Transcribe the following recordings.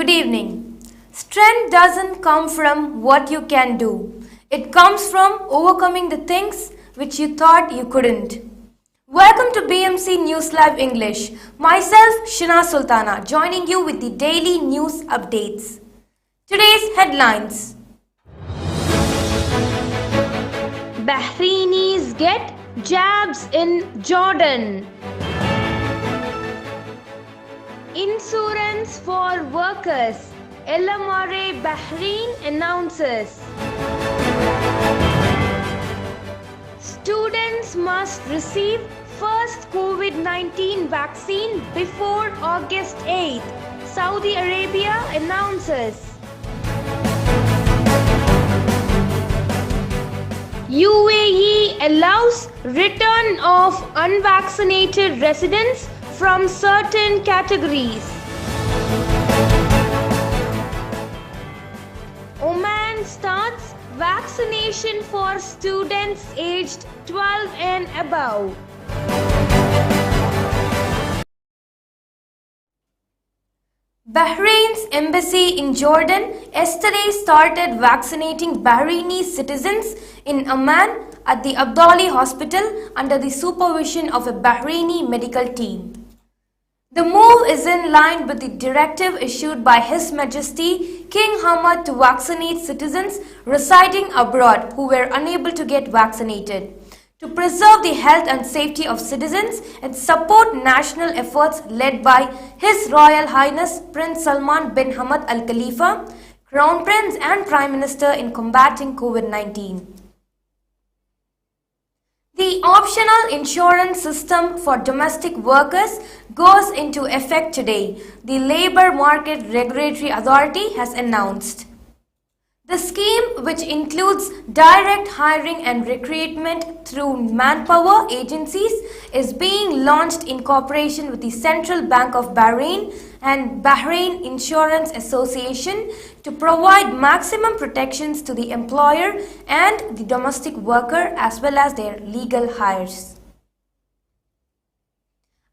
Good evening. Strength doesn't come from what you can do. It comes from overcoming the things which you thought you couldn't. Welcome to BMC News Live English. Myself, Shina Sultana, joining you with the daily news updates. Today's headlines. Bahrainis get jabs in Jordan. Insurance for workers. LMRA Bahrain announces. Students must receive first COVID-19 vaccine before August 8th. Saudi Arabia announces. UAE allows return of unvaccinated residents from certain categories. Oman starts vaccination for students aged 12 and above. Bahrain's embassy in Jordan yesterday started vaccinating Bahraini citizens in Amman at the Abdali Hospital under the supervision of a Bahraini medical team. The move is in line with the directive issued by His Majesty King Hamad to vaccinate citizens residing abroad who were unable to get vaccinated, to preserve the health and safety of citizens and support national efforts led by His Royal Highness Prince Salman bin Hamad Al Khalifa, Crown Prince and Prime Minister in combating COVID-19. The optional insurance system for domestic workers goes into effect today, the Labour Market Regulatory Authority has announced. The scheme, which includes direct hiring and recruitment through manpower agencies, is being launched in cooperation with the Central Bank of Bahrain and Bahrain Insurance Association to provide maximum protections to the employer and the domestic worker as well as their legal hires.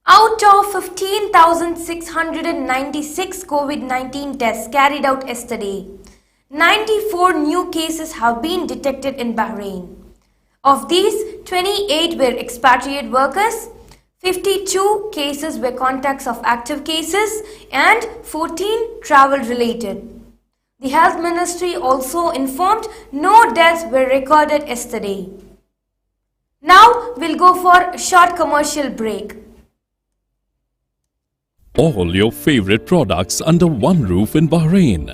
Out of 15,696 COVID-19 tests carried out yesterday, 94 new cases have been detected in Bahrain. Of these, 28 were expatriate workers, 52 cases were contacts of active cases, and 14 travel-related. The Health Ministry also informed no deaths were recorded yesterday. Now we'll go for a short commercial break. All your favorite products under one roof in Bahrain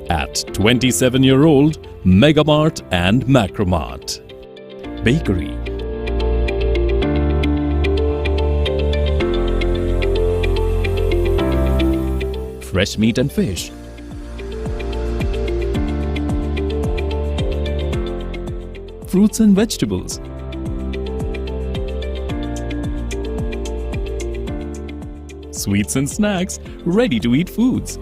at 27-year-old Megamart and Macromart. Bakery, fresh meat and fish, fruits and vegetables, sweets and snacks, ready-to-eat foods,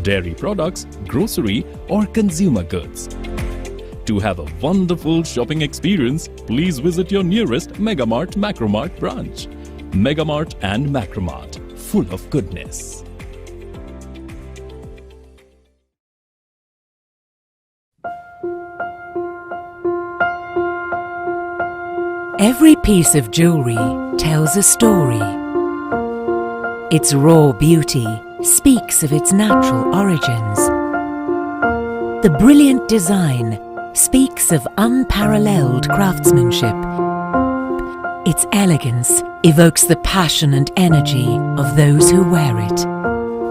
dairy products, grocery or consumer goods. To have a wonderful shopping experience, please visit your nearest Megamart Macromart branch. Megamart and Macromart, full of goodness. Every piece of jewelry tells a story. Its raw beauty speaks of its natural origins. The brilliant design speaks of unparalleled craftsmanship. Its elegance evokes the passion and energy of those who wear it.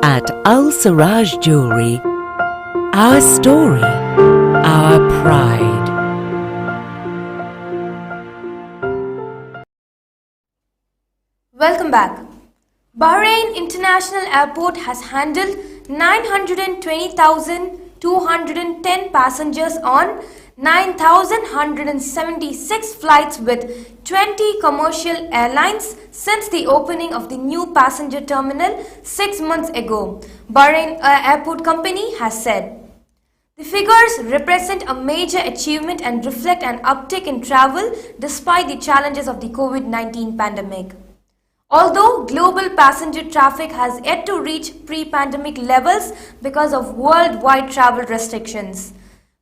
At Al Siraj Jewelry, our story, our pride. Welcome back. Bahrain International Airport has handled 920,210 passengers on 9,176 flights with 20 commercial airlines since the opening of the new passenger terminal 6 months ago, Bahrain Airport Company has said. The figures represent a major achievement and reflect an uptick in travel despite the challenges of the COVID-19 pandemic. Although global passenger traffic has yet to reach pre-pandemic levels because of worldwide travel restrictions,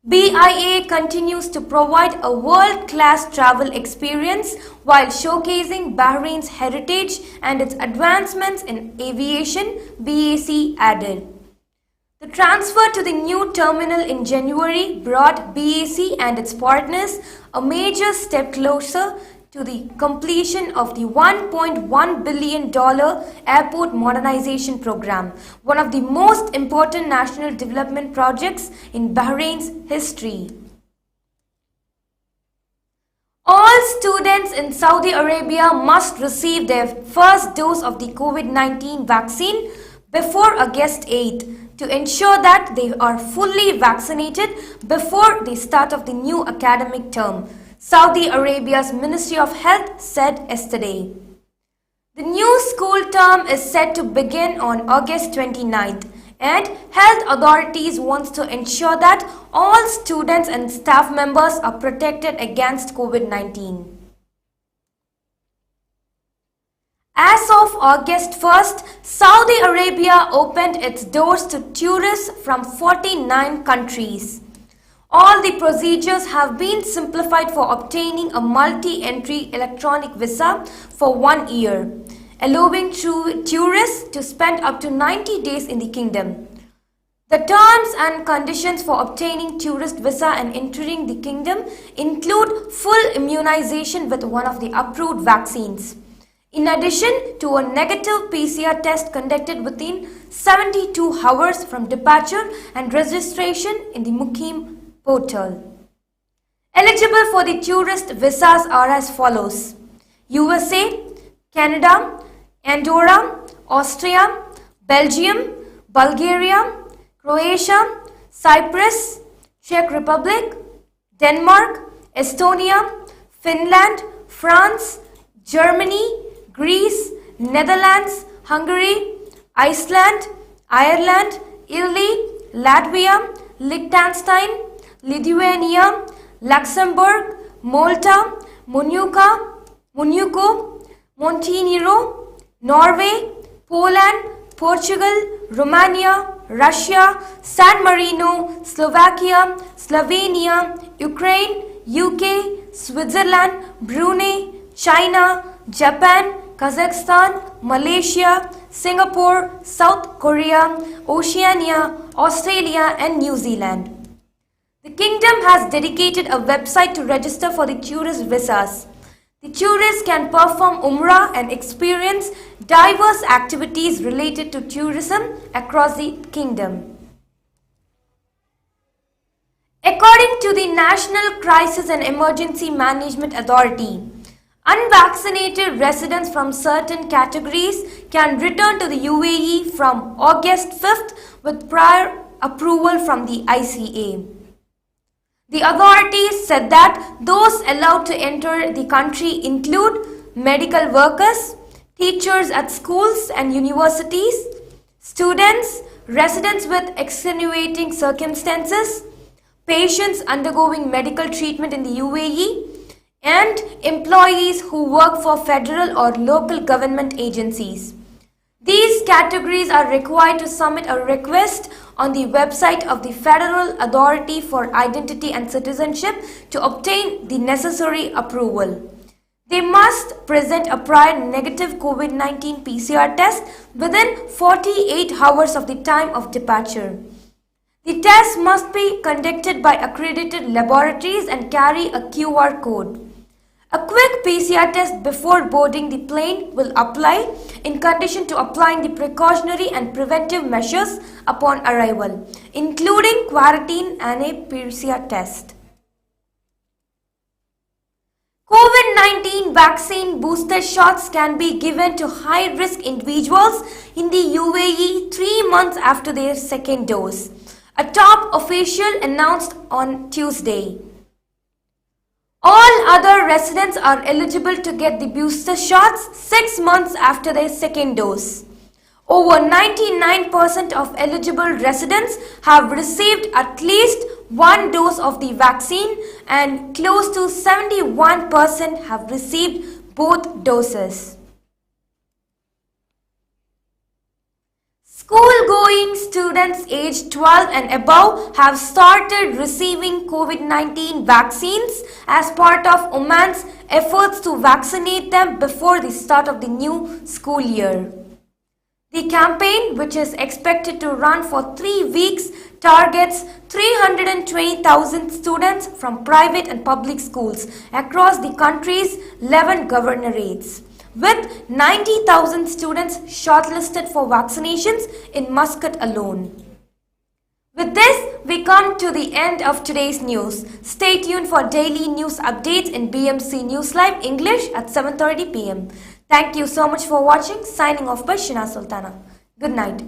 BIA continues to provide a world-class travel experience while showcasing Bahrain's heritage and its advancements in aviation, BAC added. The transfer to the new terminal in January brought BAC and its partners a major step closer to the completion of the $1.1 billion airport modernization program, one of the most important national development projects in Bahrain's history. All students in Saudi Arabia must receive their first dose of the COVID-19 vaccine before August 8 to ensure that they are fully vaccinated before the start of the new academic term, Saudi Arabia's Ministry of Health said yesterday. The new school term is set to begin on August 29th, and health authorities want to ensure that all students and staff members are protected against COVID-19. As of August 1st, Saudi Arabia opened its doors to tourists from 49 countries. All the procedures have been simplified for obtaining a multi-entry electronic visa for 1 year, allowing tourists to spend up to 90 days in the kingdom. The terms and conditions for obtaining tourist visa and entering the kingdom include full immunization with one of the approved vaccines, in addition to a negative PCR test conducted within 72 hours from departure and registration in the Mukim portal. Eligible for the tourist visas are as follows: USA, Canada, Andorra, Austria, Belgium, Bulgaria, Croatia, Cyprus, Czech Republic, Denmark, Estonia, Finland, France, Germany, Greece, Netherlands, Hungary, Iceland, Ireland, Italy, Latvia, Liechtenstein, Lithuania, Luxembourg, Malta, Monaco, Montenegro, Norway, Poland, Portugal, Romania, Russia, San Marino, Slovakia, Slovenia, Ukraine, UK, Switzerland, Brunei, China, Japan, Kazakhstan, Malaysia, Singapore, South Korea, Oceania, Australia and New Zealand. The kingdom has dedicated a website to register for the tourist visas. The tourists can perform Umrah and experience diverse activities related to tourism across the kingdom. According to the National Crisis and Emergency Management Authority, unvaccinated residents from certain categories can return to the UAE from August 5th with prior approval from the ICA. The authorities said that those allowed to enter the country include medical workers, teachers at schools and universities, students, residents with extenuating circumstances, patients undergoing medical treatment in the UAE, and employees who work for federal or local government agencies. These categories are required to submit a request on the website of the Federal Authority for Identity and Citizenship to obtain the necessary approval. They must present a prior negative COVID-19 PCR test within 48 hours of the time of departure. The test must be conducted by accredited laboratories and carry a QR code. A quick PCR test before boarding the plane will apply in condition to applying the precautionary and preventive measures upon arrival, including quarantine and a PCR test. COVID-19 vaccine booster shots can be given to high-risk individuals in the UAE 3 months after their second dose, a top official announced on Tuesday. All other residents are eligible to get the booster shots 6 months after their second dose. Over 99% of eligible residents have received at least one dose of the vaccine and close to 71% have received both doses. School-going students aged 12 and above have started receiving COVID-19 vaccines as part of Oman's efforts to vaccinate them before the start of the new school year. The campaign, which is expected to run for 3 weeks, targets 320,000 students from private and public schools across the country's 11 governorates, with 90,000 students shortlisted for vaccinations in Muscat alone. With this, we come to the end of today's news. Stay tuned for daily news updates in BMC News Live English at 7:30 p.m. Thank you so much for watching. Signing off by Shina Sultana. Good night.